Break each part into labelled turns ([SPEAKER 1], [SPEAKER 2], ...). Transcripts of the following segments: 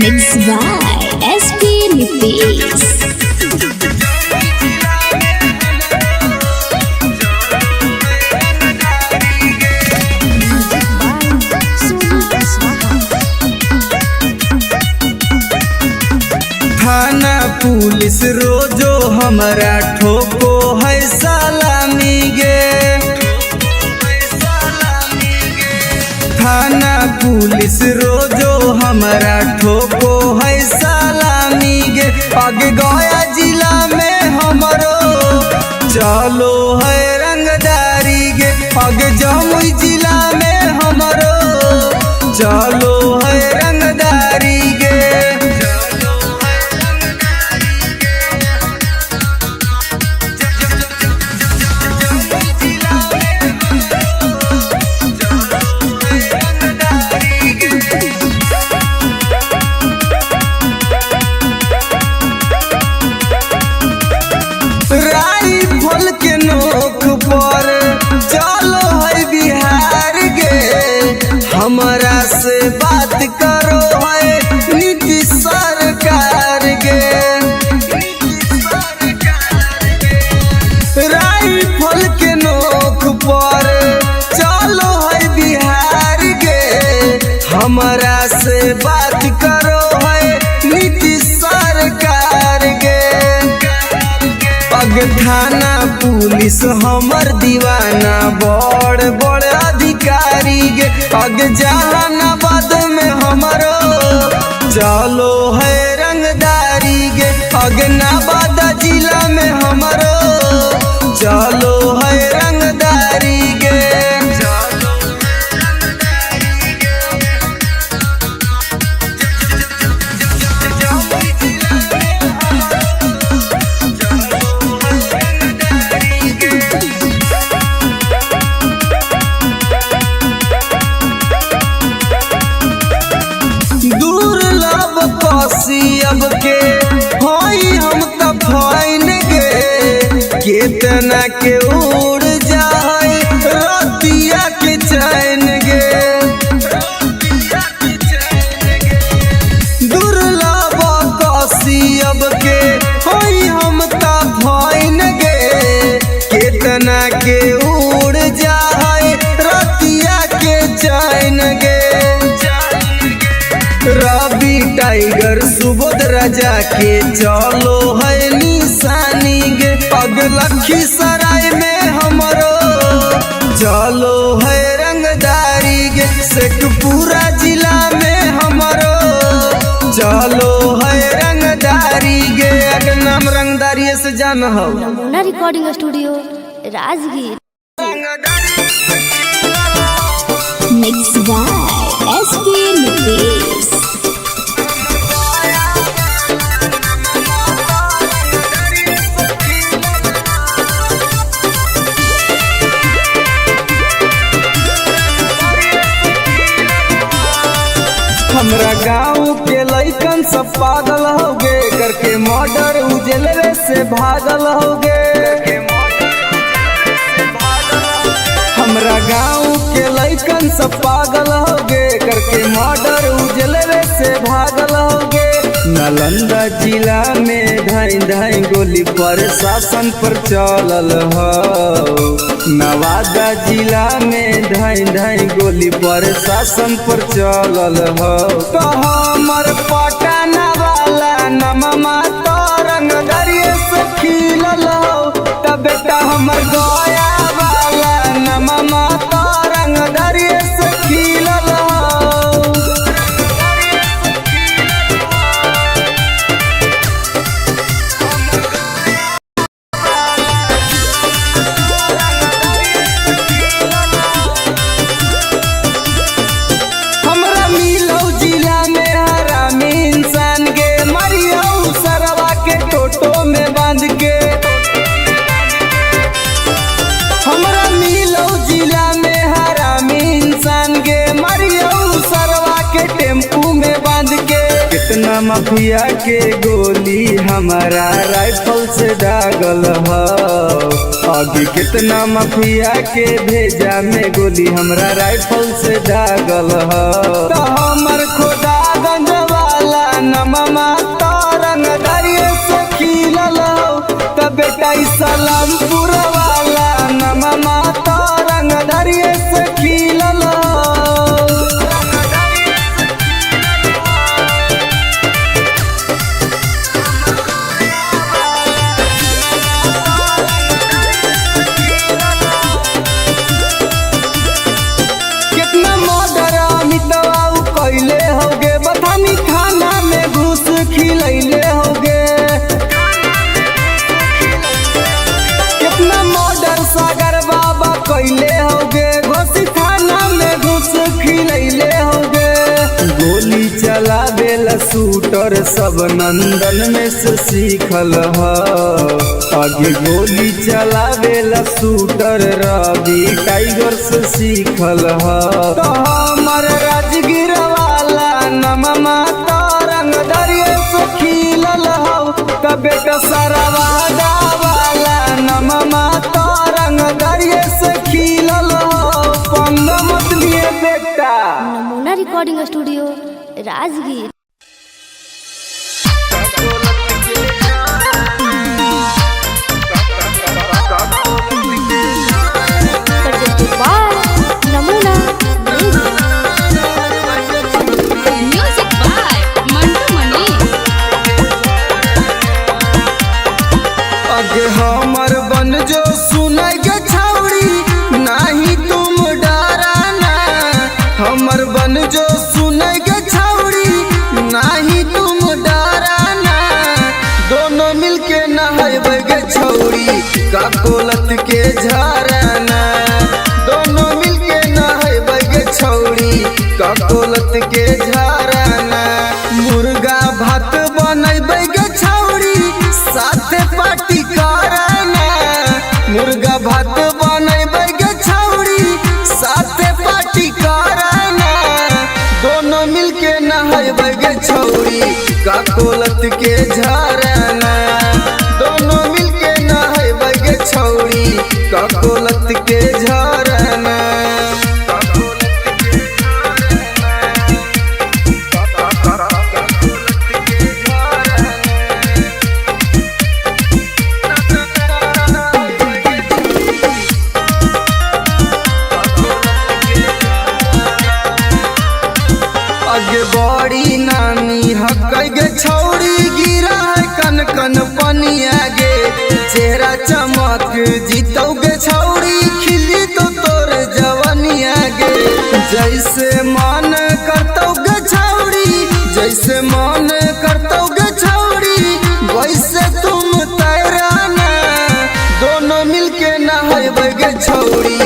[SPEAKER 1] Mixed by SP Nifis.
[SPEAKER 2] थाना police रोजो हमारा ठोको है सलामी गे। थाना पुलिस रोजो हमारा ठोको है सलामी गे। आगे गया जिला में हमरो चलो है रंगदारी गे। आगे जमुई जिला में हमरो चलो है रंगदारी गे। राइफल के नोक पर चलो है बिहार गे। हमारा से बात करो है नीतीश सरकार गे। राइफल के नोक पर चलो है बिहार गे। हमारा से बात करो है नीतीश सरकार गे। अग थाना पुलिस हमर दीवाना बड़ बड़ अधिकारी गे। अग जहानाबाद में हमरो चलो है रंगदारी गे। अग नवादा जिला में हमरो चलो है रंगदारी गे। अब के होई हम त फाइन गे। केतना के उड़ जाए रतिया के चैन गे। दुर्लभ कसी अब के होई हम त फाइन गे। केतना के उड़ जाए रतिया के चैन गे। रवि टाइगर सुबोध राजा के चलो है निशानी गे। अग लखीसराय में हमरो चलो है रंगदारी गे। शेखपुरा जिला में हमरो चलो है रंगदारी गे। अगर नाम रंगदारी से जान हो
[SPEAKER 1] नमूना recording studio Rajgir. Mixed by SP Nifis.
[SPEAKER 2] हमरा गाँव के लइकन सब पागल हो गे। करके मर्डर उजलवे से भागल हो गे। हमरा गाँव के लइकन सब पागल हो गे। करके मर्डर उजलवे से भागल हो गे। नालंदा जिला में धाई धाई गोली प्रशासन पर चलल हो। नवादा जिला में धाई धाई गोली प्रशासन पर चलल हो। तो हमर पटना वाला नममा तो रंगदरिये से खिलल हो। तब बेटा हमर गया वाला नममा तो रंगदरिये से खिलल हो। कितना माफिया के गोली हमारा राइफल से दागल हो। अभी कितना माफिया के भेजा में गोली हमरा राइफल से दागल हो। तो हमर खुदा गंज वाला रामपुर वाला नमा तो रंग दरिये से खिलल कितना मर्डर अमितवा कैले होगे बथानी थाना में घुस खिलैले होगे कितना मर्डर सागर बाबा कैले होगे घोसी थाना में घुस खिलैले होगे गोली चलावेला शूटर सब नंदन में से सीखल ह आगे गोली चलावेला शूटर रवि टाइगर से सीखल ह तो हमर राजगीर वाला नमा तो रंग दरिये से खिलल हो कबे कसरवादा वाला नमा तो रंग दरिये से खिलल हो पंग मत लिए बेटा।
[SPEAKER 1] नमूना रिकॉर्डिंग स्टूडियो राजगीर। नमूना
[SPEAKER 3] म्यूजिक बाय मंटू मनी।
[SPEAKER 2] आगे हमर बन जो सुनै गे छौड़ी नाही तुम डराना हमर बन जो सुनै गे छौड़ी नाही तुम डराना दोनों मिलके नहाइबै गे छौड़ी का कोलत के झरना दोनों मिलके नहाइबै गे छौड़ी का कोलत के झरना मुर्गा भात बनैबै गे छौड़ी साथे पार्टी करना मुर्गा भात बनैबै गे छौड़ी साथे पार्टी करना दोनों मिलके नहाइबै गे छौड़ी का कोलत के झरना दोनों मिलके नहाइबै गे छौड़ी का कोलत के झरना आगे बड़ी नानी हकै गे छौड़ी गिरा है कन कन पनिया गे चेहरा चमक जीतौ गे छौड़ी खिली तो तोर जवनिया गे जैसे मन करतौ गे छौड़ी जैसे मन करतौ गे छौड़ी वैसे तुम तैराना दोनों मिलके नहाइबै गे छौड़ी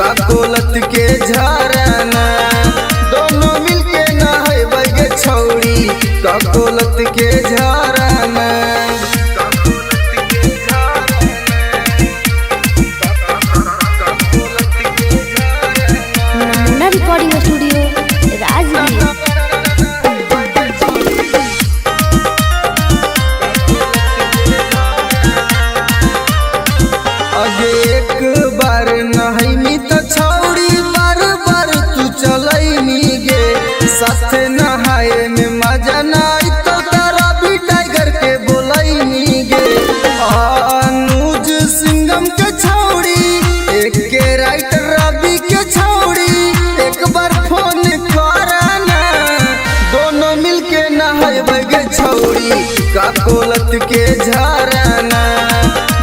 [SPEAKER 2] का कोलत के झरना दोनों मिलके नहाइबै गे छौड़ी का कोलत के झरना
[SPEAKER 1] नमूना रिकॉर्डिंग स्टूडियो राजगीर।
[SPEAKER 2] आगे एक बार नहाइमी तो छौड़ी बार बार तू चलैमी गे साथे नहाए में मजा नाई तो तारा भी टाइगर के बोलैमी गे अनुज सिंगम के छौड़ी एक के राइटर रवि के छौड़ी एक बार फोन कराना दोनों मिलके नहाइबै गे छौड़ी का कोलत के झरना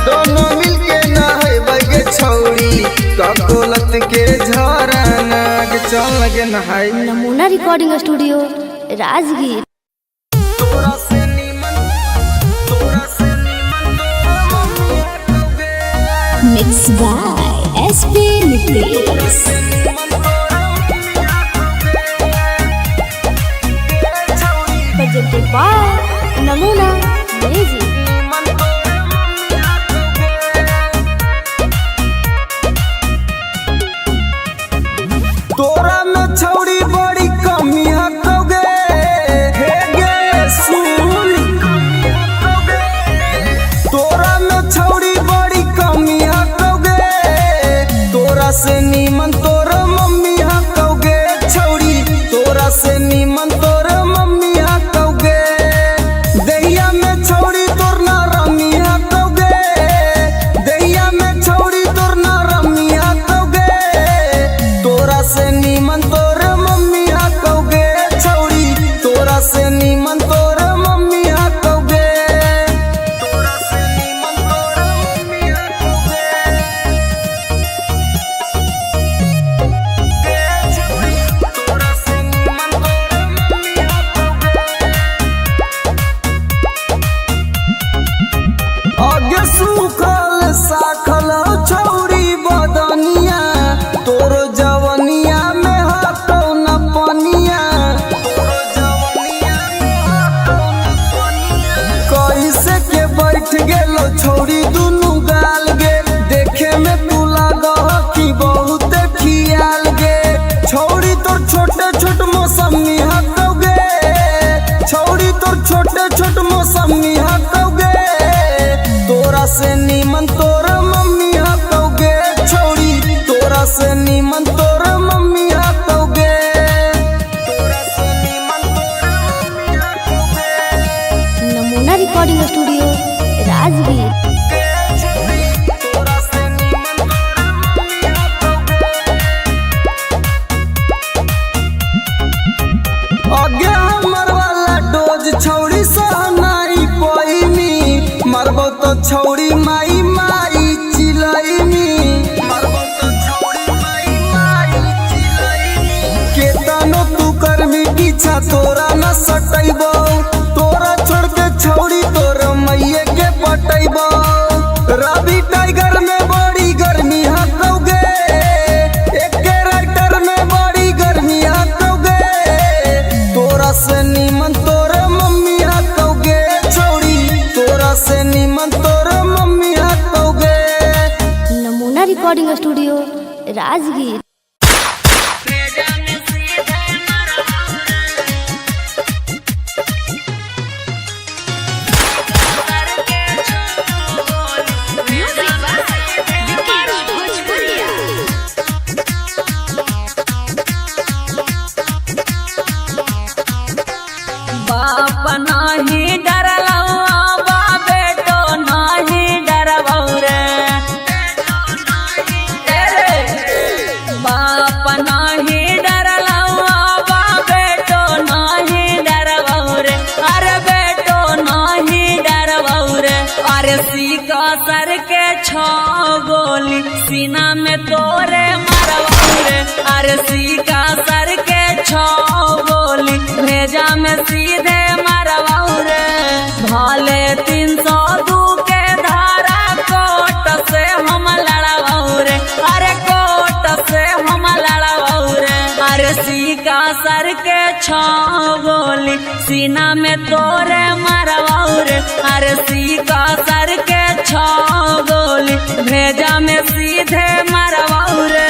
[SPEAKER 2] दोनों मिलके नहाइबै गे छौड़ी का कोलत के झरना के चल लगे नहाई।
[SPEAKER 1] नमूना रिकॉर्डिंग स्टूडियो राजगीर।
[SPEAKER 2] तोरा से नीमन
[SPEAKER 1] mix by SP Nitesh. presented by Namuna music.
[SPEAKER 2] तोरा में छौड़ी बड़ी कमी हकोगे हे गे सुन तोरा में छौड़ी बड़ी कमी हकोगे तोरा से नीमन तोर मम्मी हकोगे छौड़ी तोरा से नीमन तोर मम्मी हकोगे दहिया में छौड़ी तोर ना रमी हकोगे दहिया छोटे छोट मौसमी हकौगे, छौड़ी तोर छोटे छोट मौसमी हकौगे, तोरा से नीमन तोर मम्मी हकौगे, छौड़ी तोरा से नीमन तोर मम्मी हकौगे, तोरा से नीमन तोर मम्मी हकौगे।
[SPEAKER 1] Namuna recording studio Rajgir.
[SPEAKER 2] आगे हमर वाला डोज छौड़ी सहनाई पैनी, मरबो तो छौड़ी माई माई चिलैनी, मरबो तो छौड़ी माई माई चिलैनी। केतनो तू करबी पीछा तोरा न सटैबो, तोरा छोड़ के छौड़ी तोर मैये के पटैबो। रवि टाइगर में बड़ी गर्मी हकौगे, एके राइटर में बड़ी गर्मी हकौगे, तोरा से नीमन तोर मम्मी हकौगे, छौड़ी तोरा से नीमन तोर मम्मी हकौगे।
[SPEAKER 1] Namuna recording studio Rajgir.
[SPEAKER 3] Music by Vikesh Bhojpuriya.
[SPEAKER 4] बाप नाही डरलौ बा बेटो नाही डरबौ रे, बाप नाही डरलौ बा बेटो नाही डरबौ रे, अरे बेटो नाही डरबौ रे। अरे सीका सर के छो गोली सीना में तोरे मरबौ रे, अरे सीका सर के छो गोली भेजा में सीधे मरबौ रे। भाले 302 के धारा कोट से हम लड़बौ रे, अरे कोट से हम लड़बौ रे। अरे सीका सर के छो गोली सीना में तोरे मरबौ रे, अरे सीका सर के छो गोली भेजा में सीधे मरबौ रे।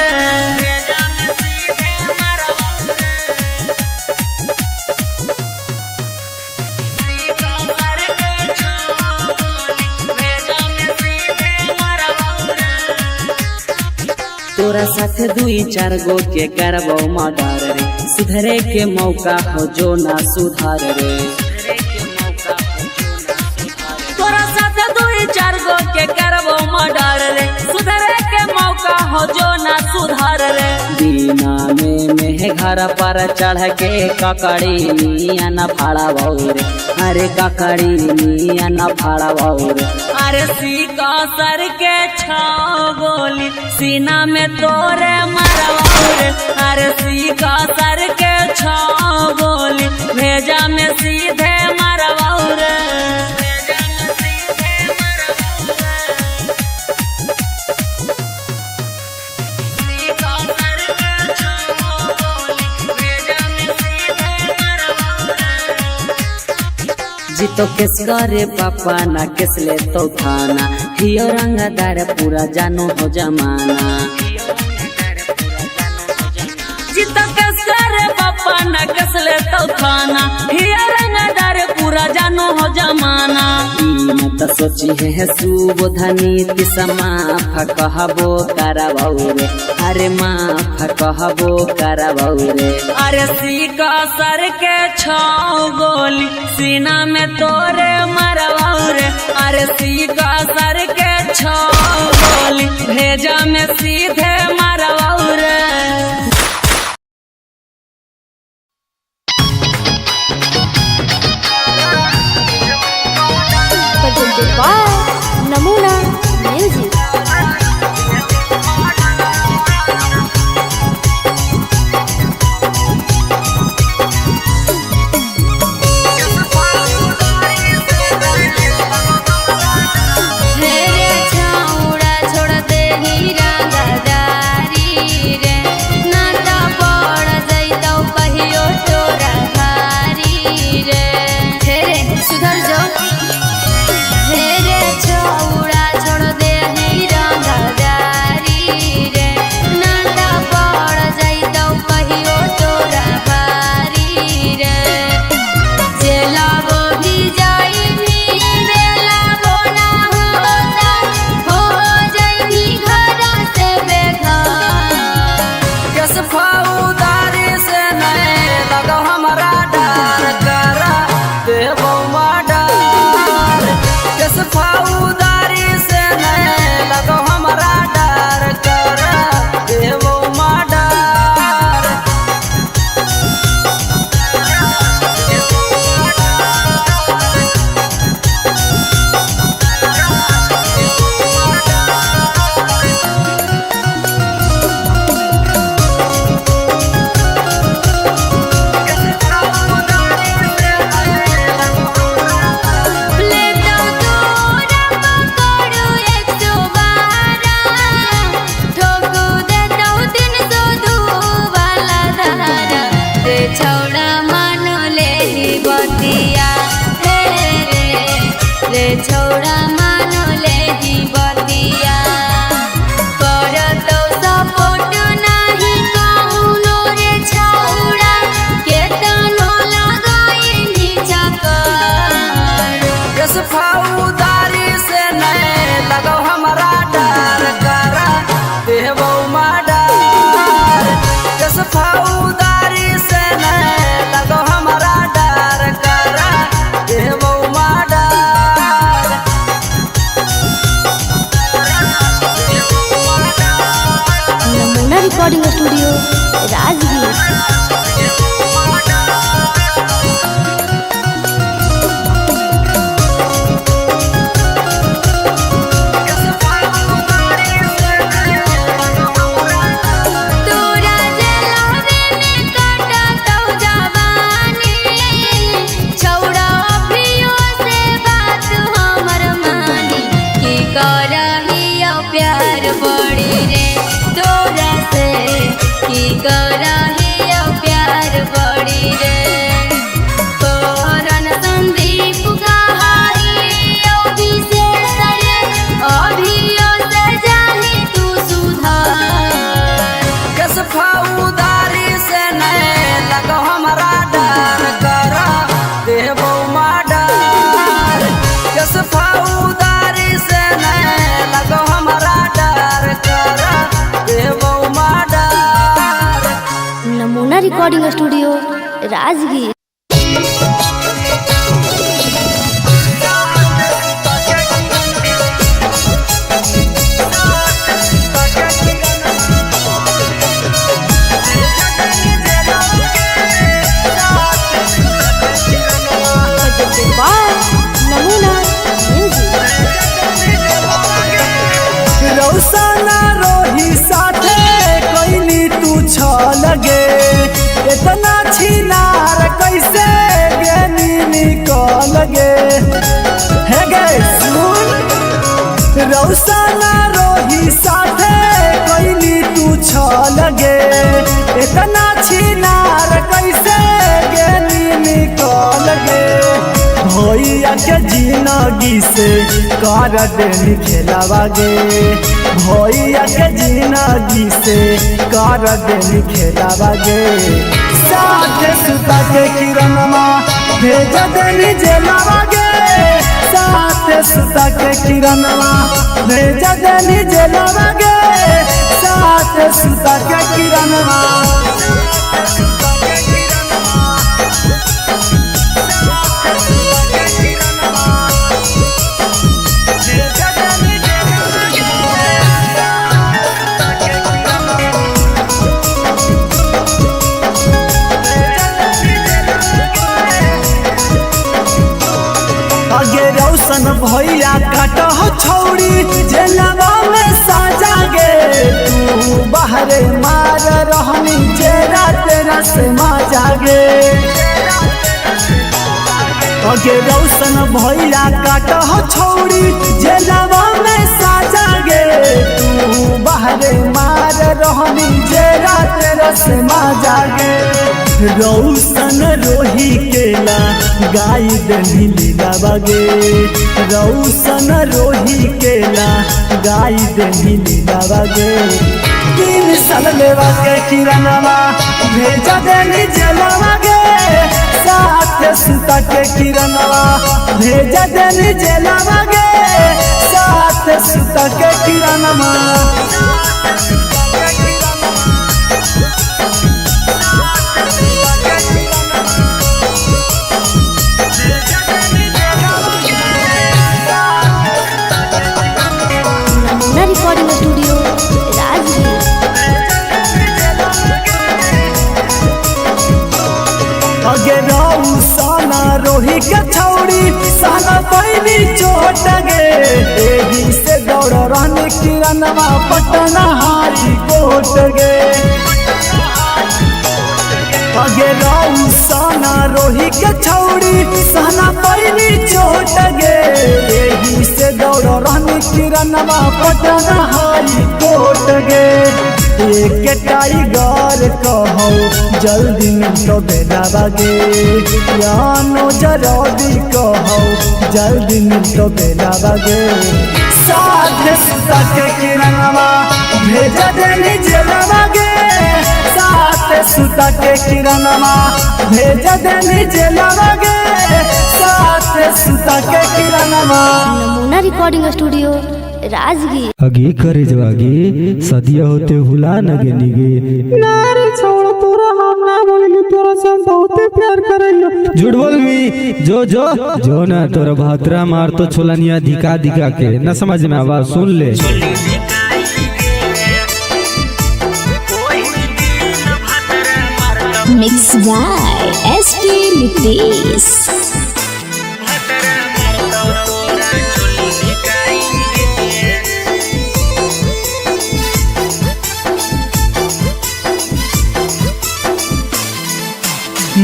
[SPEAKER 4] तोरा साथे 2-4 गो के करबौ मर्डर रे, सुधरे के मौका हो जो ना सुधार रे। तोरा साथे 2-4 गो के करबौ मर्डर रे, सुधरे के मौका हो जो ना सुधार रे। दीना में घर पर चढ़ के ककड़ी निया न फाड़बौ रे, अरे ककड़ी निया न फाड़बौ रे। अरे सीका सर के छो गोली सीना में तोरे मरबौ रे, अरे सीका सर के छो गोली भेजा में सीधे मरबौ रे। जितो केस करे पापा ना केस ले तो थाना, हियो रंगदार पूरा जानो हो जमाना। जितो केस करे पापा ना केस ले तो थाना, हियो रंगदार पूरा जानो हो जमाना। मत सोची है सुबोधनी माफ कहबो करबौ रे, अरे माफ कहबो करबौ रे। अरे सीका सर के छो गोली सीना में तोरे मरबौ रे, अरे सीका सर के छो गोली भेजा में सीधे मरबौ रे।
[SPEAKER 1] presented by Namuna music.
[SPEAKER 3] मेरे छाउड़ा छोड़ दे हीरा गदारी रे, ना
[SPEAKER 5] छौड़ा मानो ले जी बतिया करतौ सपोर्ट नाही कौनो रे छौड़ा केतनो लगाई नीचा कर
[SPEAKER 4] किस फौदारी से नहीं लगो हमारा डर करा देवो माडर किस फौदारी से नहीं लगो हमारा डर करा देवो माडर
[SPEAKER 1] नमूना रिकॉर्डिंग स्टूडियो राजगीर।
[SPEAKER 5] तोरा जलावे में काटतौ जवानी छौड़ा अभियो से बात हमर मानी की करहियो प्यार बड़ी रे तोरा से की करहियो प्यार बड़ी रे करन संदीप कहाइयो विशेष रे अभियो से जाही तू सुधार
[SPEAKER 4] किस फौदारी से नहीं लगो हमारा डर करा देवो माडर किस फौदारी से नहीं लगो हमारा डर करा देवो माडर
[SPEAKER 1] नमूना रिकॉर्डिंग स्टूडियो राजगीर। नमूना म्यूजिक।
[SPEAKER 2] रौसना रोही साथे कोइनी तू छ लगे इतना छिनार कैसे गेनी निकल गे हे गे सुन रौसना रोही साथे कोइनी तू छ लगे इतना छिनार कैसे गेनी निकल गे भैया के जिंदगी से कर देनी खेलावा गे भैया के जिंदगी से कर देनी खेलावा गे साथ सुता के किरणमा भेज देनी जेलावा गे साथ सुता के किरणमा भेज देनी जेलावा गे साथ सुता के किरणमा आगे रौशन भैया काट छौड़ी जेलवा में साजा गे तू बाहरे मार रहनी जेरा तेरा से माजा गे आगे रौशन भैया काट छौड़ी जेलवा में साजा गे तू बाहरे मार रहनी जेरा तेरा से माजा गे रौशन रोही केला गाय दही लीला बगे रौशन रोही केला गाय दही लीला बगे 3 साल लेवा के किरणवा भेज देनी जेलवा गे साथ सुता के किरणवा भेज देनी जेलवा गे साथ सुता के किरणवा
[SPEAKER 1] नमूना रिकॉर्डिंग स्टूडियो राजगीर।
[SPEAKER 2] अगे रौशन रोही के छौड़ी साला पैनी चोट गे एही से दौड़ रहने किरणवा पटना हारी कोट गे अगे राउ साना रोही के छौड़ी सहना पैनी चोट गे यही से दौड़ रहनी किरणवा पटना हाई कोट गे एक टाइगर कहो जल्दी तो बेला बागे यानो जरौदी कहो जल्दी तो बेला बागे साथ सुता के किरणवा भेज देनी जेलवा गे साथ सुता के किरणवा भेज देनी जेलवा गे साथ सुता के किरणवा।
[SPEAKER 1] नमूना रिकॉर्डिंग स्टूडियो राजगीर।
[SPEAKER 6] अगे करे जवागे सदिया होते हुला नगे निगे नारे छोड़ तोरा हम ना बोलेंगे तोरा से हम बहुत प्यार करेंगे झूठ बोल मी जो ना तोरा भातरा मार तो छोलनिया दिखा दिखा के न समझ में आवाज सुन ले
[SPEAKER 5] मिक्स बाय एसपी नितेश।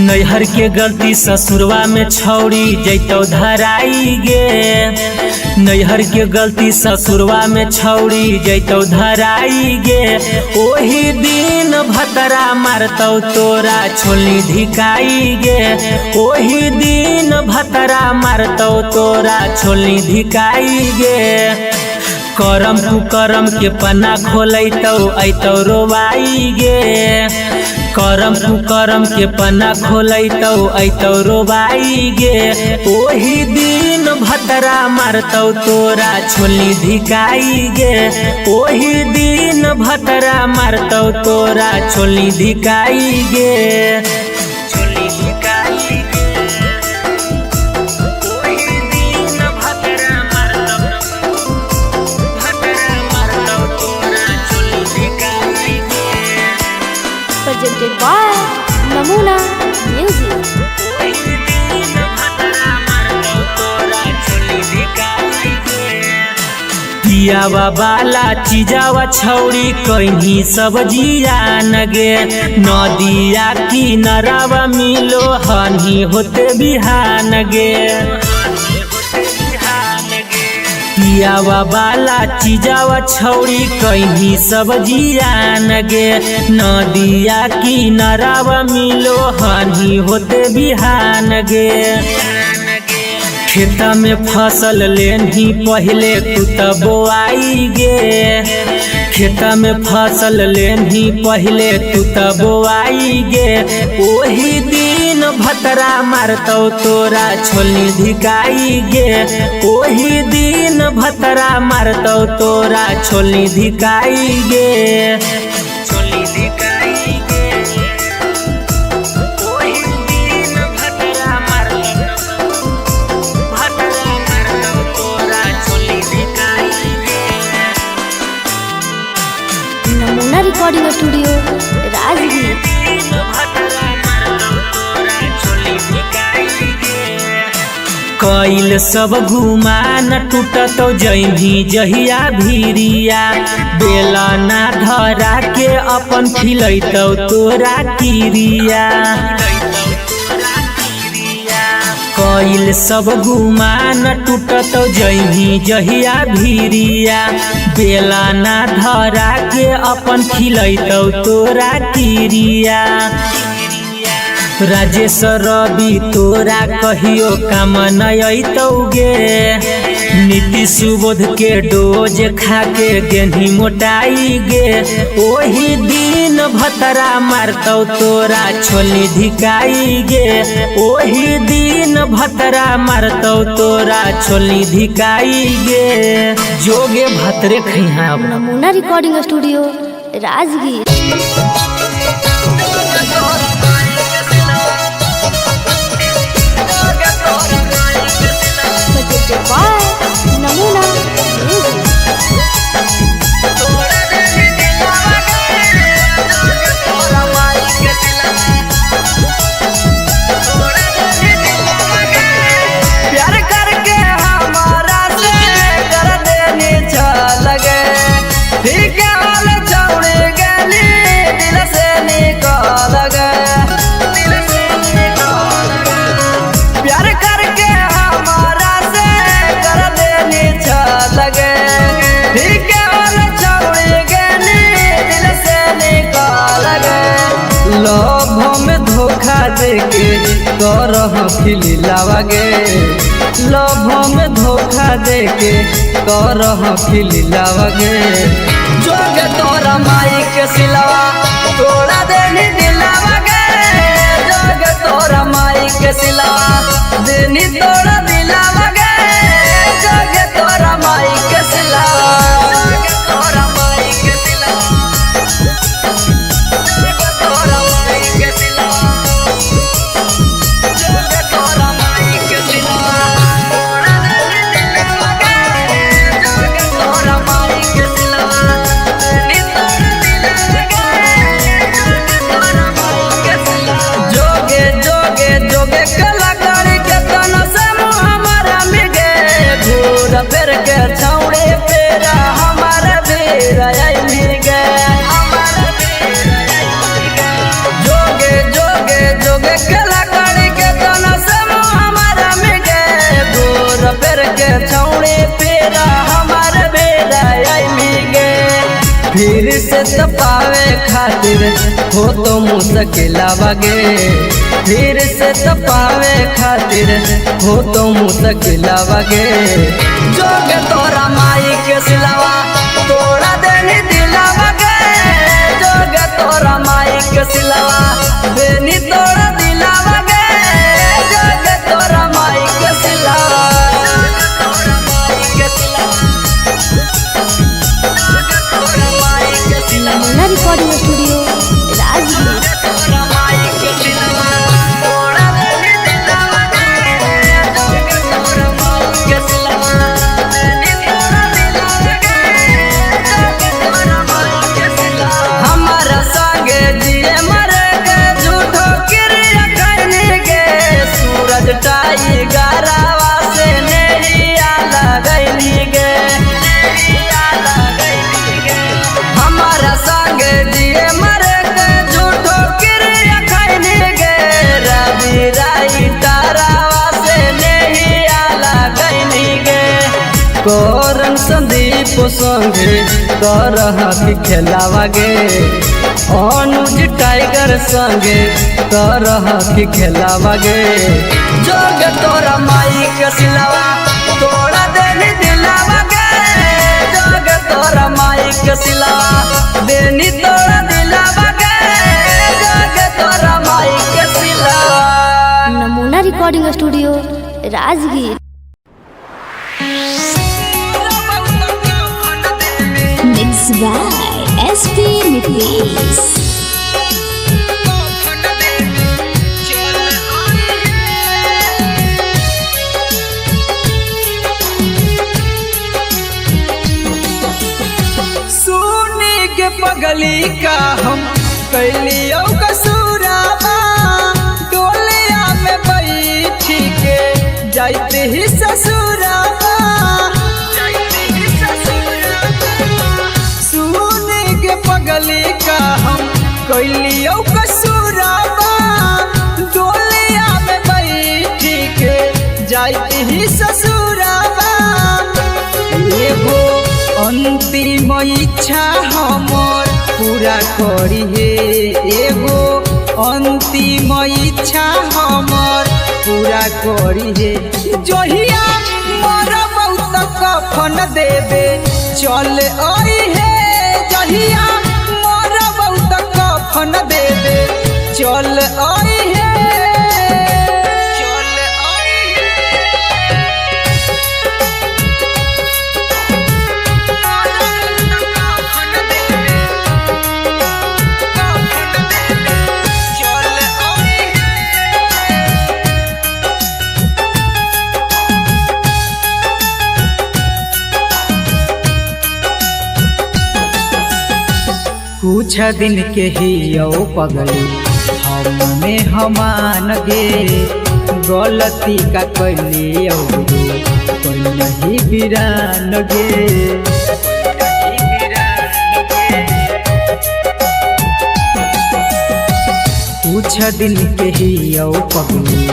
[SPEAKER 4] नैहर के गलती ससुरवा में छौड़ी जैतो धराई गे नैहर के गलती ससुरवा में छौड़ी जैतो धराई गे ओही दिन भतरा मारतौ तोरा छोली धिकाई गे ओही दिन भतरा मारतौ तोरा छोली धिकाई गे करम कुकरम के पन्ना खोलैतौ ऐतौ रोवाई गे करम कुकरम के पन्ना खोलैतौ ऐतौ रोबाई गे ओही दिन भतरा मारतौ तोरा छोली धिकाई गे ओही दिन भतरा मारतौ तोरा छोली धिकाई गे छोली धिकाई गे ओही दिन भतरा मारतौ तोरा छोली धिकाई गे
[SPEAKER 1] प्रेजेंटेड बाय नमूना म्यूजिक।
[SPEAKER 4] पियावा बाला चीजावा छौड़ी कहीं सब्जिया नगे नदिया किनारावा मिलो हनी होते बिहान गे पियावा बाला चीजावा छौड़ी कहीं सब्जिया नगे नदिया किनारावा मिलो हनी होते बिहान गे खेता में फसल लेनी पहले तू त बोआई गे खेता में फसल लेनी पहले तू त बोआई गे ओही दिन भतरा मारतौ तोरा छोली धिकाई गे ओही दिन भतरा मारतौ तोरा छोली धिकाई गे छोली धिकाई गे ओही दिन भतरा मारतौ तोरा छोली धिकाई गे।
[SPEAKER 1] नमूना रिकॉर्डिंग स्टूडियो राजगीर।
[SPEAKER 4] कैल सब गुमान टूटतौ जही जहिया भीरिया बेला ना धरा के अपन खिलैतौ तोरा किरिया कैल सब गुमान टूटतौ जही जहिया भीरिया बेला ना धरा के अपन खिलैतौ तोरा किरिया राजेश रवि तोरा कहियो काम नयतौ गे नीति सुबोध के डोज खा के गेंधी मोटाई गे ओही दिन भतरा मारतौ तोरा छोली धिकाई गे ओही दिन भतरा मारतौ तोरा छोली धिकाई गे जोगे भतरे खैहा।
[SPEAKER 1] Namuna recording studio Rajgir. Presented by Namuna music.
[SPEAKER 2] प्यार करके हमारा से कर देनी चल गे ठीक हाल छोड़ गेली देके करह खिलावा गे लभ में धोखा देके करह खिलावा गे जोगे तोरा माई के सिलावा तोड़ा देनी दिलावा गे जोगे तोरा माई के सिलावा देनी तोड़ा दिलावा गे जोगे तोरा माई के सिलावा जोगे तोरा माई के सिलावा जोगे तोरा माई के सिलावा जोगे तोरा माई के सिलावा तोड़ा देनी दिलावा गे जोगे तोरा माई के सिलावा देनी तोड़ा दिलावा गे जोगे जोगे जोगे कलाकारी के तना से हमारा मिगे भूर पेर के छौड़े पेरा हमारा बेरा आई मिगे हमारा बेरा आई मिगे जोगे जोगे जोगे कलाकारी के तना से हमारा मिगे भूर पेर के छौड़े पेरा हमारा बेरा आई मिगे फिर से तपावे खातिर हो तो मुश्किलावा गे फिर से तपावे खातिर हो तो मुश्किलावा गे जोगे तोरा माई के सिलावा तोड़ा देनी दिलावा गे जोगे तोरा माई के सिलावा देनी तोड़ा दिलावा गे जोगे तोरा माई के सिलावा जोगे तोरा माई के सिलावा जोगे तोरा माई के सिलावा
[SPEAKER 1] नमूना रिकॉर्डिंग स्टूडियो राजगीर।
[SPEAKER 2] तोरा माई के सिलावा तोड़ा देनी दिलावा गे जोगे तोरा माई के सिलावा देनी तोड़ा दिलावा गे जोगे तोरा माई के सिलावा हमारा संगे जिए मरे गे झूठो क्रिया करने गे सूरज टाई गारावा से नैया लगैनी गे नैया लगैनी गे हमारा संगे जिए मरे गे झूठो क्रिया करने गे रवि राई तारावा से नैया लगैनी गे कोरन संदीप संगे करह खेलावा गे अनुज टाइगर संगे करह खेलावा गे जोगे तोरा माई के सिलावा तोड़ा देनी दिलावा गे जोगे तोरा माई के सिलावा देनी तोड़ा दिलावा गे जोगे तोरा माई के सिलावा
[SPEAKER 1] नमूना recording studio Rajgir.
[SPEAKER 3] Mixed by SP Mitlis.
[SPEAKER 2] सोने के पगली का हम कैलियो कसूराबा डोलिया में बैठी के जाते ही ससुराबा सोने के पगली का हम कैलियो कसूराबा डोलिया में बैठी के जाते ही ससुराबा एगो अंतिम इच्छा हमर पूरा करी हे एगो अंतिम इच्छा हमर पूरा करी हे जहिया मोर बहुत कफन देवे चल आई हे जहिया मोर बहुत कफन देवे चल आई हे चल आई कुछ दिन के ही यो पगली हमें हमान गे गलती का कैली कोई नहीं बिरान गे कुछ दिन के ही यो पगली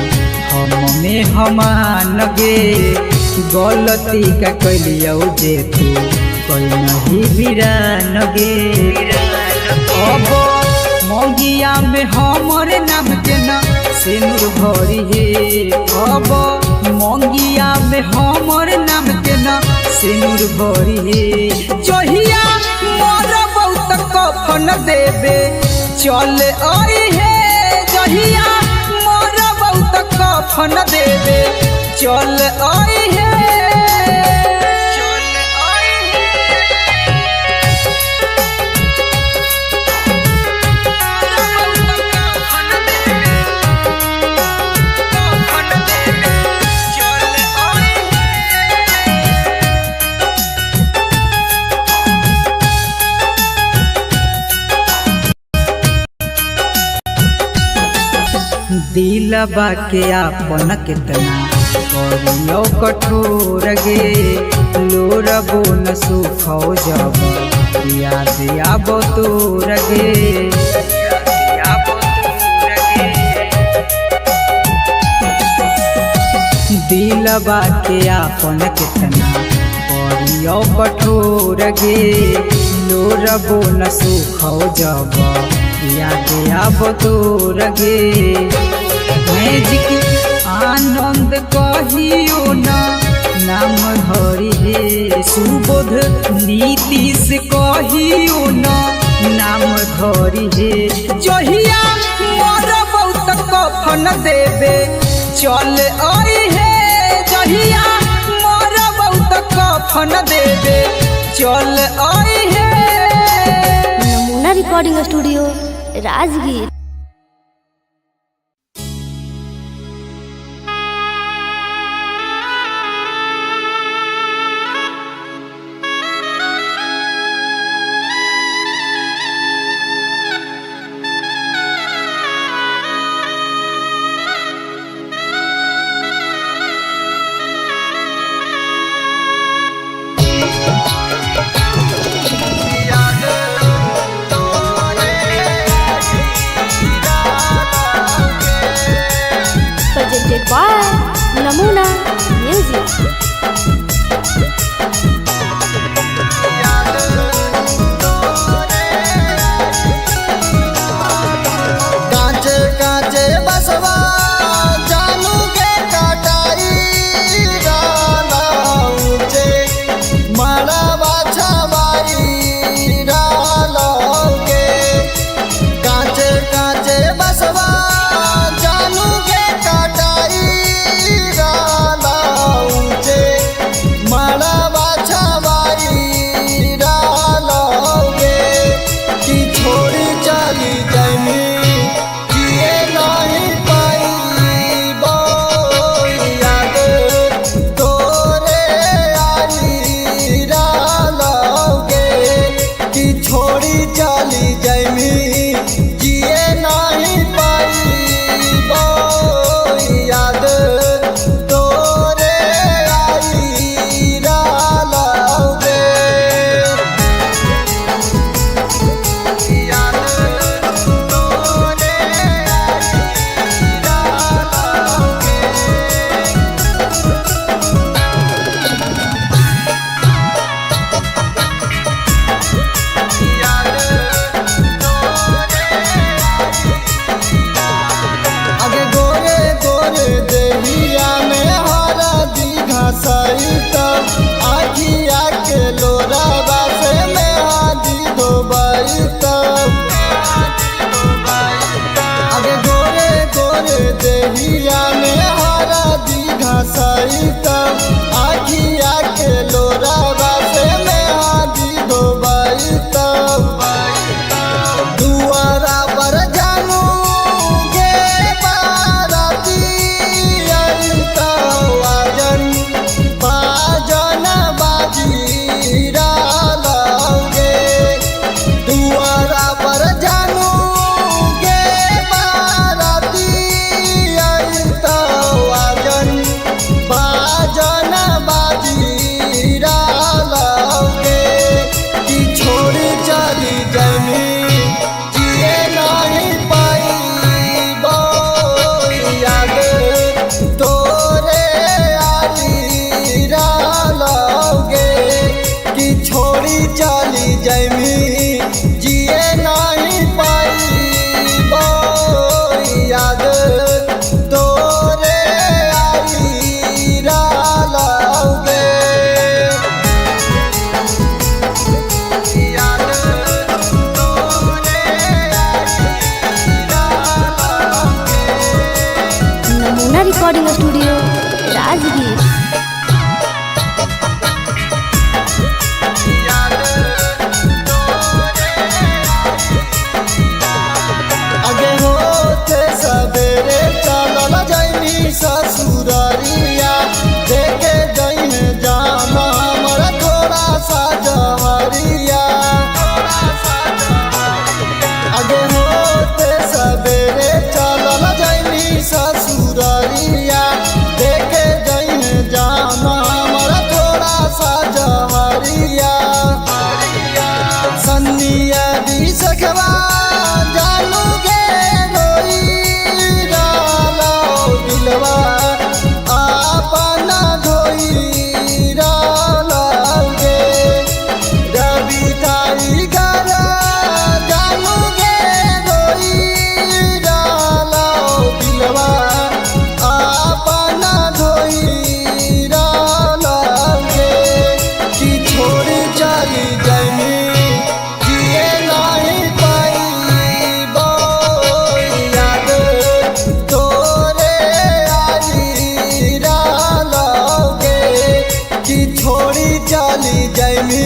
[SPEAKER 2] हमें हमान गे गलती का कैली जे तू कोई नहीं बिरान गे अब मोगिया में हमरे नाम के न
[SPEAKER 7] सिनुर भरी हे अब मंगिया में हमर नाम के ना सिनुर भरी हे जहिया मोर बहुत कफन देबे चल आई हे जहिया मोर बहुत कफन देबे चल आई हे दिलबा के आपन कितना करियो कठोर गे लोरबो न सुखो जब याद आबो तोर गे दिलबा के आपन कितना करियो कठोर गे लोरबो न सुखो जब याद आबो तोर गे मैजिक आनंद कहियो ना नाम धरी हे सुबोध नीतीश कहियो ना नाम धरी हे जहिया मोर बहुत कफन देबे चल आई हे जहिया मोर बहुत कफन देबे चल आई हे।
[SPEAKER 1] नमूना recording studio Rajgir. Presented by Namuna Music।
[SPEAKER 2] कांचे कांचे बसवा जानू के कटाई डाला ऊंचे मड़वा छवाई डाला के कांचे कांचे बसवा जानू के कटाई डाला ऊंचे मड़वा छवाई डाला के कि छोड़ी चली जाई जिए नहीं पाई याद तोरे आई डालोगे कि छोड़ी चली जाई जिए नहीं पाई याद तोरे आई डालोगे आगे गोरे गोरे देहिया में हरा दीघा सहित आखिया के लोरा बासे में हादी धोबाई आगे गोरे गोरे देहिया में हरा दीघा सहित आखिया के लोरा बासे में हादी धोबाई दुआरा पर जानू गे बाराती अइता वाजन बाजन बाजी डालोगे दुआरा पर जानू गे बाराती अइता वाजन बाजन
[SPEAKER 1] रिकॉर्डिंग स्टूडियो राजगीर।
[SPEAKER 8] आगे होते सवेरे चलल जाइनी ससुरारिया देखे जाइने जाना हमारा थोड़ा सा जहरिया। आगे होते सवेरे चलल जाइनी ससुरारिया देखे जाइने जाना हमारा थोड़ा सा जहरिया। सन्निया दी सखवा जानू गे रोई डालो दिलवा आपना धोई डालो गे। रवि टाइगर जानू गे रोई डालो दिलवा आपना धोई डालो गे। कि छोड़ चली जाइनी जिए नहीं पाइबो याद तोरे आई डालोगे। कि छोड़ी चली जाइनी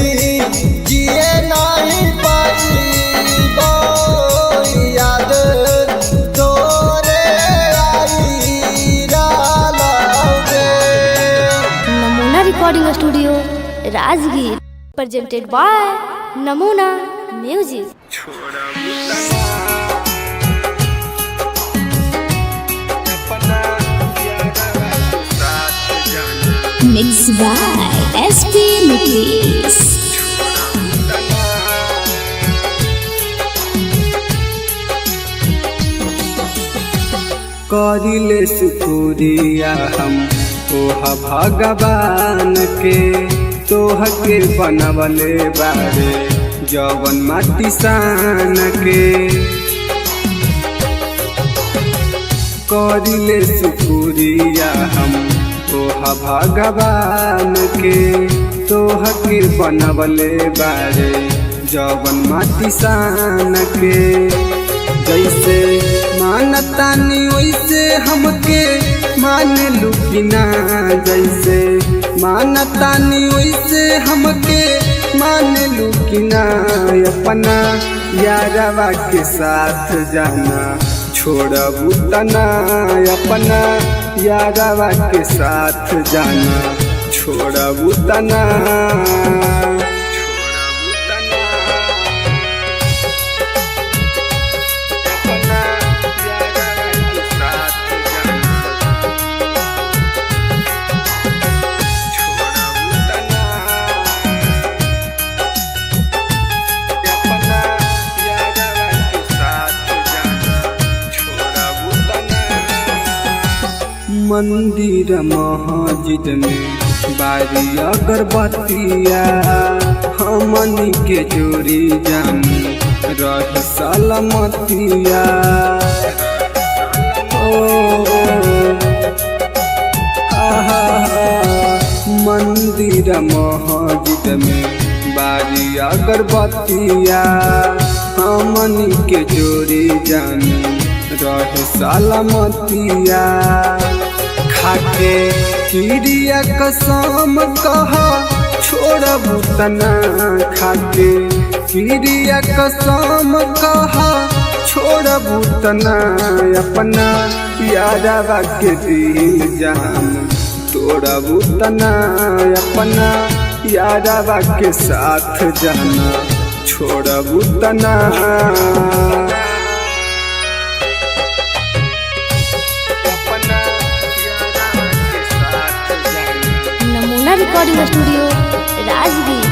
[SPEAKER 8] जिए नहीं पाइबो याद तोरे आई डालोगे।
[SPEAKER 1] Namuna recording studio Rajgir presented by Namuna music.
[SPEAKER 3] Mixed by SP Mitlis.
[SPEAKER 2] करिले शुक्रिया हम तोह भगवान के तोह के बनवले बारे जवन माटी सान के। करिले शुक्रिया हम तोह भगवान के तोह के बनवले बारे जवन माटी सान के। जैसे मानतानी वैसे हमके मान लू कि ना। जैसे मानतानी वैसे हमके मान लू कि ना। अपना यारवा के साथ जाना छोड़बू तना। अपना यारवा के साथ जाना छोड़बू तना। मंदिर मस्जिद में बारी अगरबत्तिया हमनी के जोड़ी जानी रह सलामतिया। मंदिर मस्जिद में बारी अगरबत्तिया हमनी के जोड़ी जानी रह सलामतिया। खाके किरिया कसम कहा छोड़बू तना। खाके किरिया कसम कहा छोड़बू तना। अपना यारवा के दिल जान तोड़बू तना। अपना यारवा के साथ जाना छोड़बू तना।
[SPEAKER 1] नमूना रिकॉर्डिंग स्टूडियो राजगीर।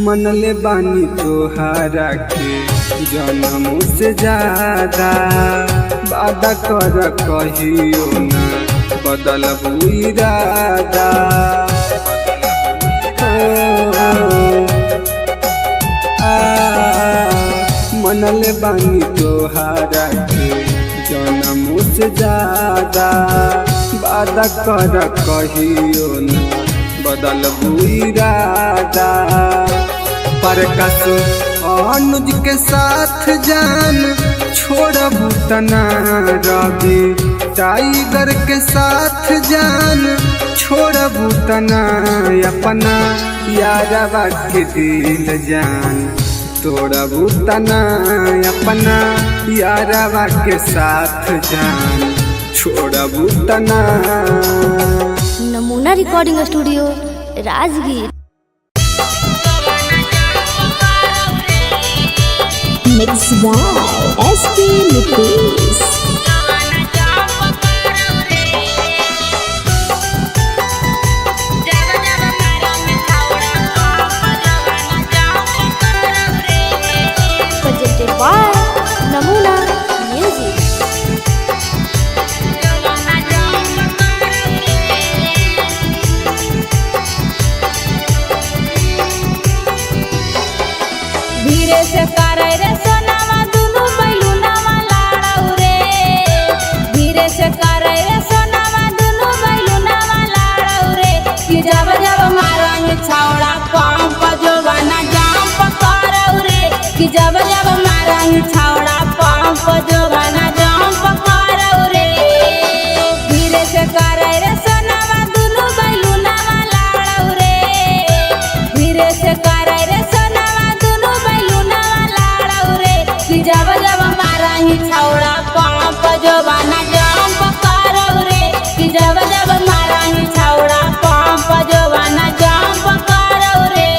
[SPEAKER 2] मनले बानी तोहारा के जन्म से ज्यादा वादा कर कहियो ना बदलबू इरादा। मनले बानी तोहारा के जन्म से ज्यादा वादा कर कहियो न बदलबू इरादा। प्रकाश अनुज के साथ जान छोड़बू तना, रवि टाइगर के साथ जान छोड़बू तना, अपना यारवा के दिल जान तोड़बू तना, अपना यारवा के साथ जान छोड़बू तना।
[SPEAKER 1] नमूना recording studio Rajgir.
[SPEAKER 3] Mixed by SP Nitish.
[SPEAKER 1] Presented by Namuna Music.
[SPEAKER 5] धीरे से करे रे सोनावा दुनु बैलुनावा लाड़ौ रे, धीरे से करे रे सोनावा दुनु बैलुनावा लाड़ौ रे, कि जब जब मारंग छौड़ा पंप जोबाना जंप करौ रे, कि जब जब मारंग छौड़ा पंप जोबाना जंप करौ रे। धीरे से करे रे सोनावा दुनु बैलुनावा लाड़ौ रे, धीरे से करे रे सोनावा दुनु बैलुनावा लाड़ौ रे, कि जब जब मारंग छौड़ा पंप जोबाना जंप करौ रे, कि जब जब मारंग छौड़ा पंप जोबाना जंप करौ रे।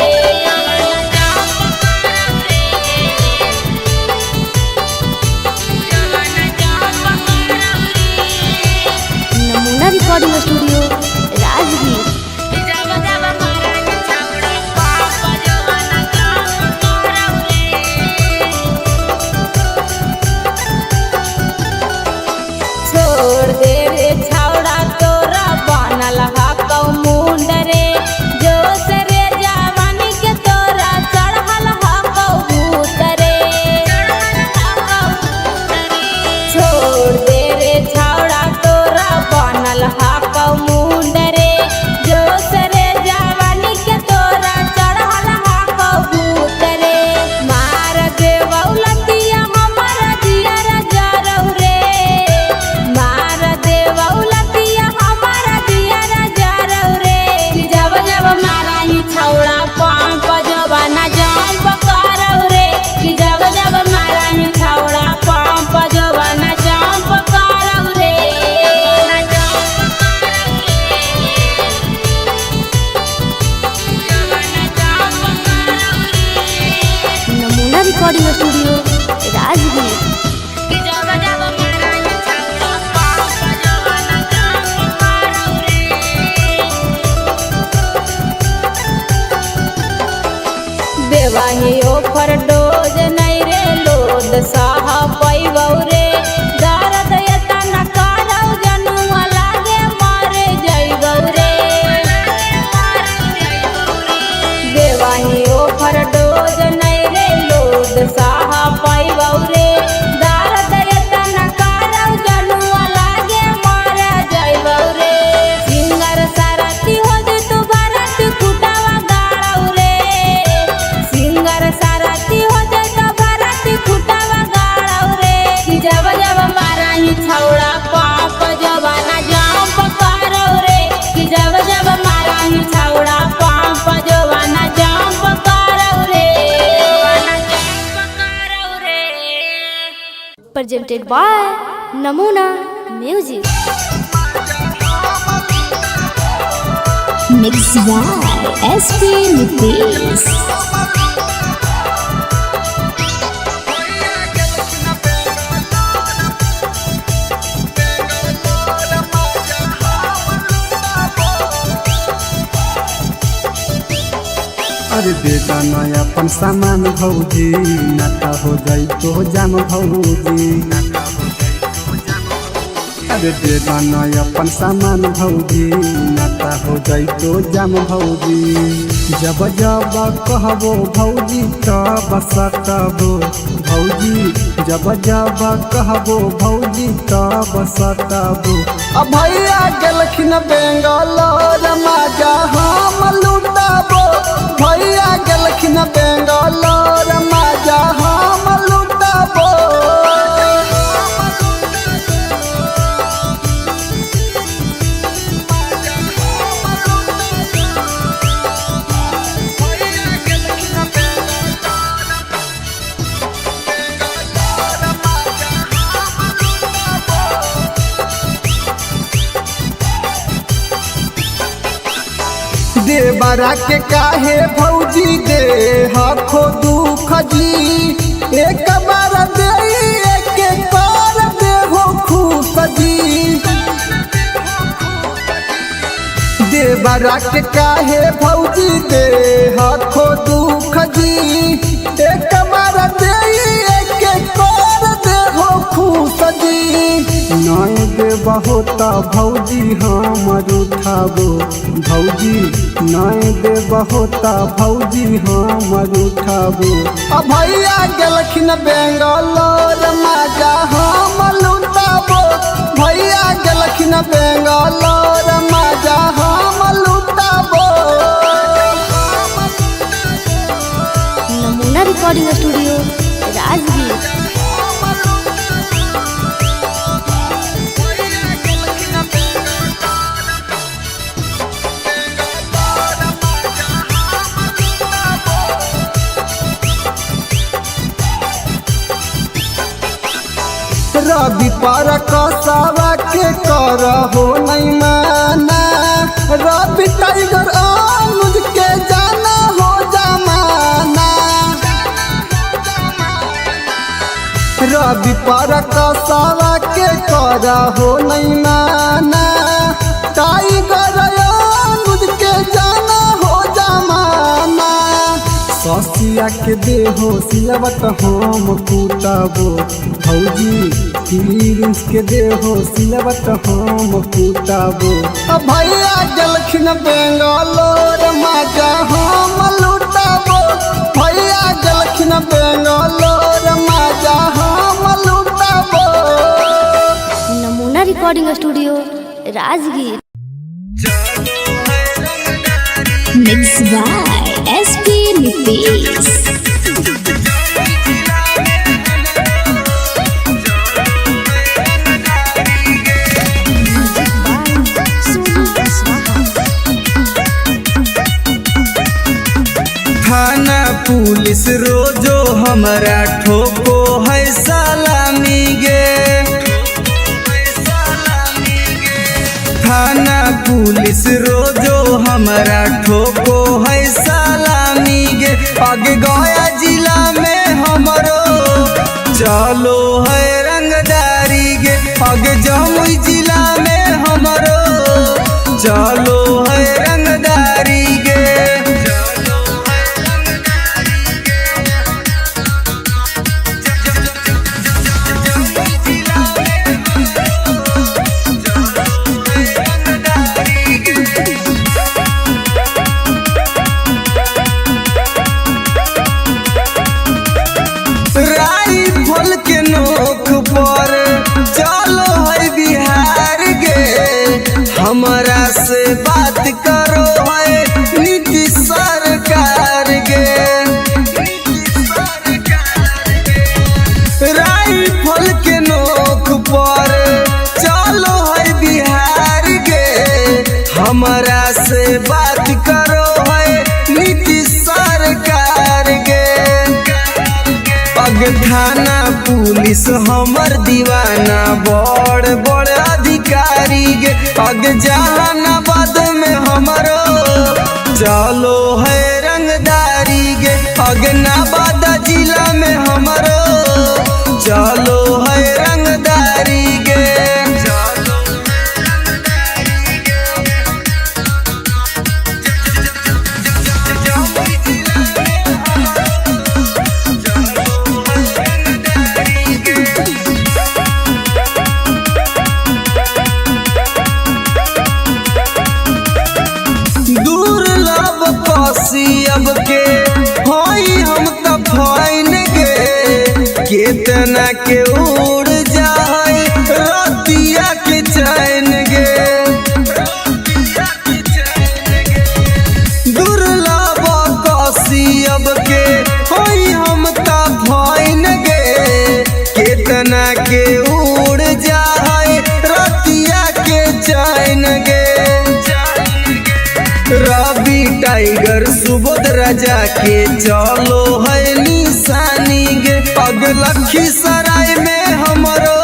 [SPEAKER 1] नमूना रिकॉर्डिंग स्टूडियो राजगीर।
[SPEAKER 5] जब जब मारंग छौड़ा पंप जोबाना जंप करौ रे। छोड़ दे रे छौड़ा तोरा बनल हकौ मुंड रे, जोश रे जवानी के तोरा चढ़ल हकौ भूत रे। छोड़ दे रे छौड़ा तोरा बनल हकौ मुंड रे, जोश रे जवानी के तोरा चढ़ल हकौ भूत रे। मार देवौ लतिया हमर जियर जरौ रे, मार देवौ लतिया हमर जियर जरौ रे, कि जब जब मारही छौड़ा पंप जोबाना जंप करौ रे, कि जब जब मारही छौड़ा पंप जोबाना जंप करौ रे।
[SPEAKER 1] नमूना रिकॉर्डिंग स्टूडियो राजगीर।
[SPEAKER 5] कि जब जब मारही छौड़ा पंप जोबाना जंप करौ रे। देवाही ओफर डोज नहीं रे लोद साह पैबौ रे, दर्द एतना करौ जनुआ लागे मरे जइबौ रे। देवाही ओफर डोज नहीं रे लोद साह पैबौ रे, दर्द एतना करौ जनुआ लागे मरे जइबौ रे। सिंगर सारथी हो जे तू भरत कुटावा गाड़ौ रे, सिंगर सारथी हो जे तू भरत कुटावा गाड़ौ रे, कि जब जब मारही छौड़ा पंप जोबाना जंप करौ रे, कि जब जब मारही छौड़ा पंप जोबाना जंप करौ रे।
[SPEAKER 1] Presented by Namuna Music.
[SPEAKER 3] Mixed by SP Nitish.
[SPEAKER 2] अरे बेटा नया अपन सामान भौजी, नाता हो जाई तो जाम भौजी। अरे बेटा नया अपन सामान भौजी, नाता हो जाई तो जाम भौजी। जब जब कहबो भौजी तब सकबो भौजी, जब जब कहबो भौजी तब सकबो। अब भैया गेलखिन
[SPEAKER 8] गेलखिन बेंगलोर मजा हम लुटाबो भैया गेलखिन बेंगलोर मजा हम लुटाबो देवरा के काहे भौजी दे हखो दुख जी एक बार दे एक बार दे हो खुश जी देवरा के काहे भौजी दे हखो दुख जी एक बार दे एक बार दे हो खुश जी नय दे बहुत भौजी हमर उठाबो भौजी नय दे बहुत भौजी हमर उठाबो भैया गेलखिन बेंगलोर मजा हम लुटाबो भैया गेलखिन बेंगलोर मजा हम लुटाबो
[SPEAKER 1] नमूना रिकॉर्डिंग स्टूडियो राजगीर।
[SPEAKER 8] रवि पर कसावा के करहो नहीं माना रवि टाइगर अनुज के जाना हो जमाना रवि पर कसावा के करहो नहीं माना टाइगर अनुज के जाना हो जमाना ससिया के देहो सिलवट हम कुटाबो भौजी प्लीज के देहो सिलवट हम कुटाबो भैया गेलखिन बेंगलोर मजा हम लुटाबो भैया गेलखिन बेंगलोर मजा हम लुटाबो
[SPEAKER 1] नमूना recording studio Rajgir.
[SPEAKER 3] Mixed by SP Nitish.
[SPEAKER 2] थाना पुलिस रोजो हमारा ठोको है सलामी गे थाना पुलिस रोजो हमारा ठोको है सलामी गे आगे गया जिला में हमरो चलो है रंगदारी गे आगे जमुई जिला में हमरो चलो है रंगदारी गे राइफल के नोक पर चलो है बिहार गे हमारा से बात करो है नीतीश सरकार गे राइफल के नोक पर चलो है बिहार गे हमारा से बात करो है नीतीश सरकार गे थाना पुलिस हमर दीवाना बड़ बड़ अधिकारी गे जहानाबाद में हमरो चलो है रंगदारी गे नाबाद जिला में हमरो चलो है रंगदारी गे अब के होई हम त फाइन गे केतना के टाइगर सुबोध राजा के चलो है निशानी गे। अगलखी सराय में हमरो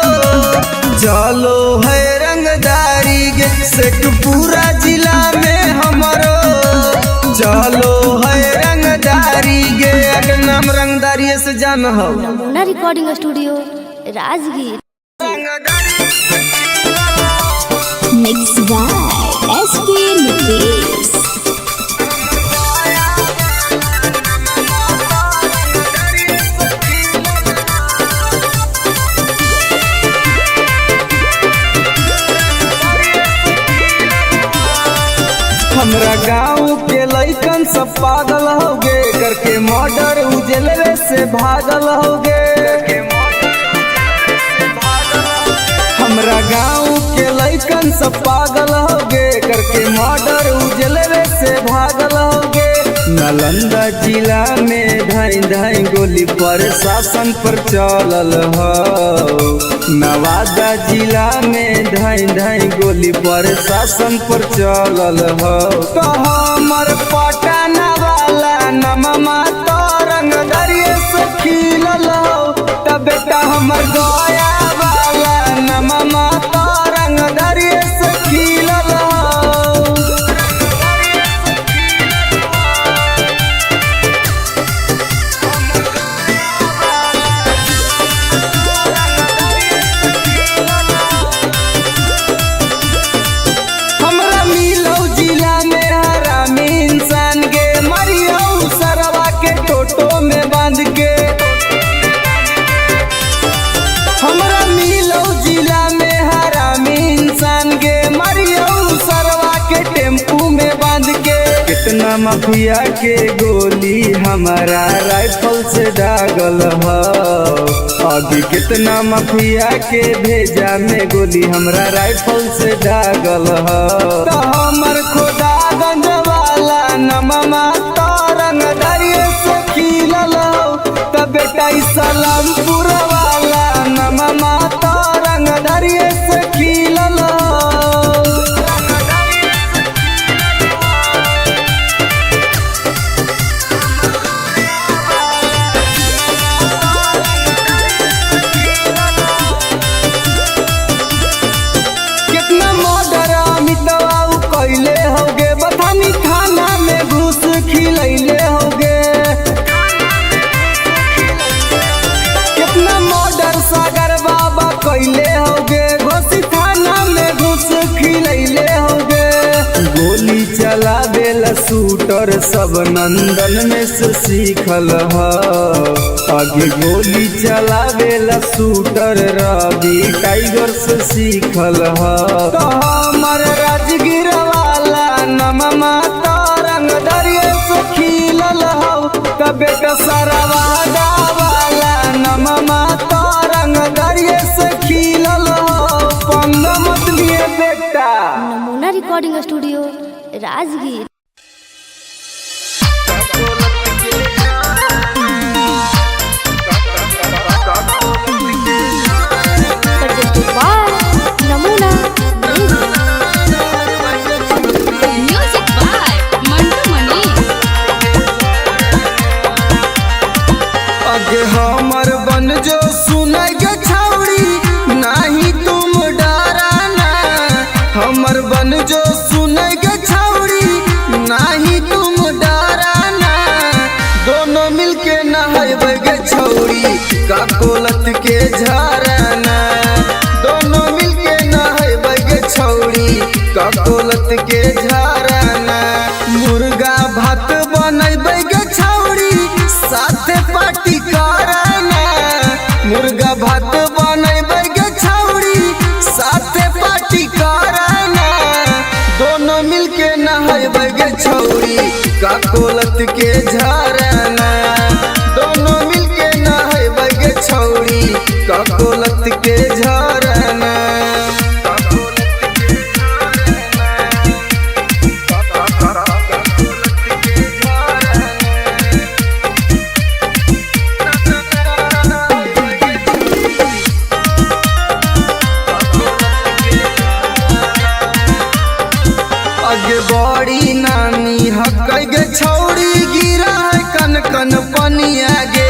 [SPEAKER 2] चलो है रंगदारी गे। शेखपुरा जिला में हमरो चलो है रंगदारी गे। अगर नाम रंगदारी से जान हो।
[SPEAKER 1] नमूना recording studio Rajgir.
[SPEAKER 3] Mixed by SP Nitish.
[SPEAKER 2] हमरा गाँव के लइकन सब पागल होगे करके मर्डर उजलवे से भागल होगे। हमरा गाँव के लइकन सब पागल होगे करके मर्डर उजलवे से भागल होगे। नालंदा जिला में धाई धाई गोली प्रशासन पर चलल हो। नवादा जिला में धाई धाई गोली प्रशासन पर चलल हो। तो हमर पटना वाला नममा तो रंगदरिये से खिलल हो। तब बेटा हमर गया वाला नममा तो रंगदरिये से खिलल हो। हमरा मिलौ जिला में हरामी इंसान गे। मरियौ सरवा के टोटो में बांध के। हमरा मिलौ जिला में हरामी इंसान गे। मरियौ सरवा के टेम्पू में बांध के। कितना माफिया के गोली हमारा राइफल से दागल हो। अभी कितना माफिया के भेजा में गोली हमरा राइफल से दागल हो। तो हमर खुदागंज वाला नममा तो रंगदरिये से खिलल हो। तो बेटा सलामपुर वाला नममा तो रंगदरिये से खिलल हो। कितना मर्डर अमितवा कैले होगे। बथानी थाना में घूस खिलैले होगे। कितना मर्डर सागर बाबा कैले होगे। घोसी थाना में घूस खिलैले होगे। गोली चलावेला शूटर सब नंदन में से सीखल हो। आगे गोली चलावेला शूटर रवि टाइगर से सीखल हो। तो हमर राजगीर वाला नममा तो रंगदरिये से खिलल हो। तो बेटा सरवादा वाला नममा तो रंगदरिये से खिलल हो। पंग मत लिए बेटा।
[SPEAKER 1] नमूना recording studio Rajgir. Presented by नमूना
[SPEAKER 5] Music by Mantu Mani.
[SPEAKER 2] आगे हमर बन जो सुनाई गे छौड़ी नहीं तुम डराना। हमर बन जो सुनाई गे छौड़ी नहीं तुम डराना। दोनों मिलके नहाइबे गे छौड़ी का कोलत के झरना। दोनों मिलके नहाइबे गे छौड़ी का कोलत के झरना। मुर्गा भात बनैबे गे छौड़ी साथे पार्टी करना। मुर्गा भात बनैबे गे छौड़ी साथे पार्टी करना। दोनों मिलके नहाइबे गे छौड़ी का कोलत के झरना। दोनों मिलके नहाइबे गे छौड़ी का कोलत के झरना। आगे बड़ी नानी हकई गे छौड़ी गिरा है कन कन पनिया गे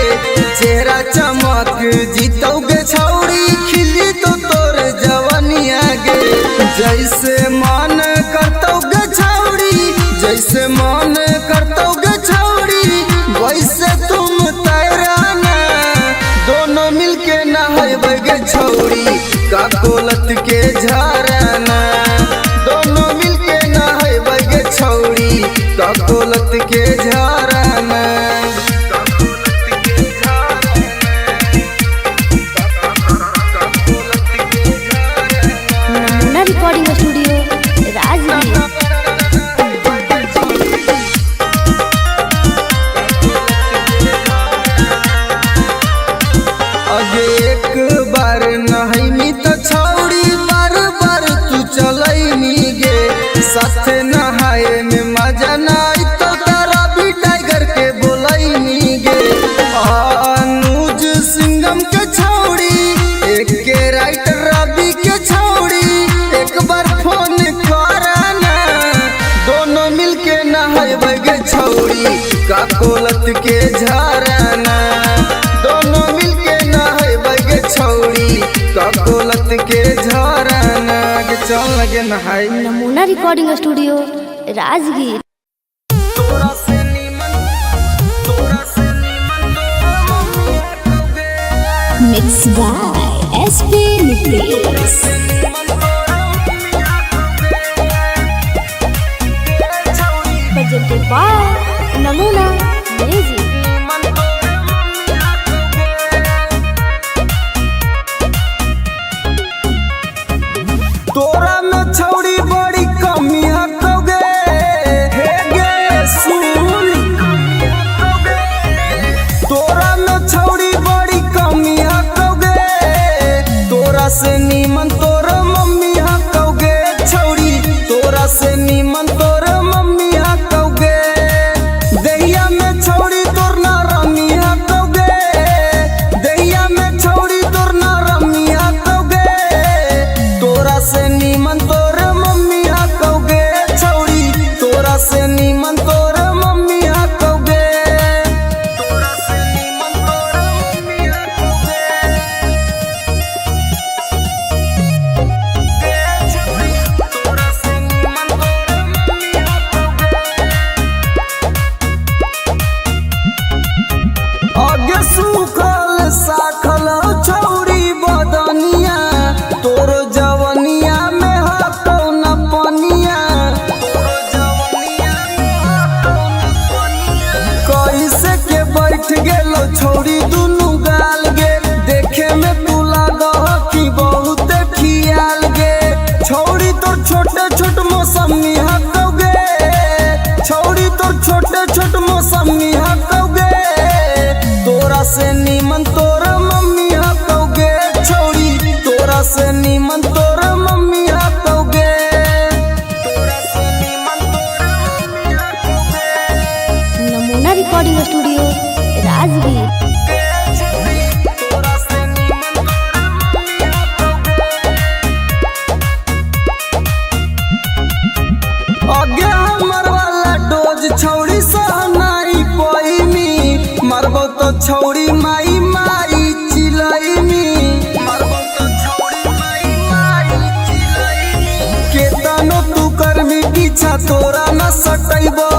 [SPEAKER 2] चेहरा चमक जीतौ गे छौड़ी खिली तो तोर जवनिया गे जैसे मन करतौ गे छौड़ी जैसे मन करतौ गे छौड़ी वैसे तुम तैराना दोनों मिलके नहाइबे गे छौड़ी का कोलत के झरना दोनों मिलके नहाइबे गे छौड़ी का कोलत के झरना
[SPEAKER 1] नमूना रिकॉर्डिंग स्टूडियो राजगीर।
[SPEAKER 2] अगे एक बार नहैनी तो छौड़ी बार बार तू चलैनी गे साथे नहाए में मजा नाई तो तारा भी टाइगर के बोलैनी गे अनुज सिंघम के छौड़ी एक के राइटर रवि के छौड़ी एक बार फोन कराना दोनों मिलके नहाइबे गे छौड़ी का कोलत के झरना दोनों मिलके नहाइबे गे छौड़ी का कोलत के झरना के चल लगे नहाई
[SPEAKER 1] नमूना recording studio Rajgir.
[SPEAKER 3] Mixed by SP Nucleus.
[SPEAKER 1] presented by Namuna music.
[SPEAKER 2] तोरा में छौड़ी बड़ी कमी हकोगे हे गे सुन तोरा में छौड़ी बड़ी कमी हकोगे तोरा से नीमन तोर मम्मी हकोगे छौड़ी तोरा से नीमन तोर मम्मी हकोगे दहिया में छौड़ी तोर ना रमी हकोगे दहिया में छौड़ी तोर ना रमी हकोगे तोरा से नीमन तोर मम्मी हकोगे छौड़ी तोरा से नीमन तोर मम्मी हकोगे तोरा से नीमन तोर मम्मी हकोगे तोरा से नीमन तोर मम्मी हकोगे आगे सूखल साखल छौड़ी बदनिया तोर जवनिया में हतो न पनिया कैसे के बैठ गेलो छौड़ी दुनु गाल गे देखे में तू लागह कि बहुत खियाल गे छौड़ी तोर छोटे छोट मौसमी हकोगे छौड़ी तोर छोटे छोट मौसमी हकोगे तोरा से नीमन तोर मम्मी हकोगे छौड़ी तोरा से नीमन तोर मम्मी हकोगे तोरा से नीमन तोर मम्मी हकोगे
[SPEAKER 1] नमूना रिकॉर्डिंग स्टूडियो राजगीर।
[SPEAKER 2] तोरा से नीमन तोर मम्मी हकोगे आगे हमर वाला डोज छौड़ी सहनाई पैनी मारबो तो छौड़ी माई माई चिलैनी मारबो तो छौड़ी माई माई चिलैनी केतनो तू करमी पीछा तोरा न सटैबो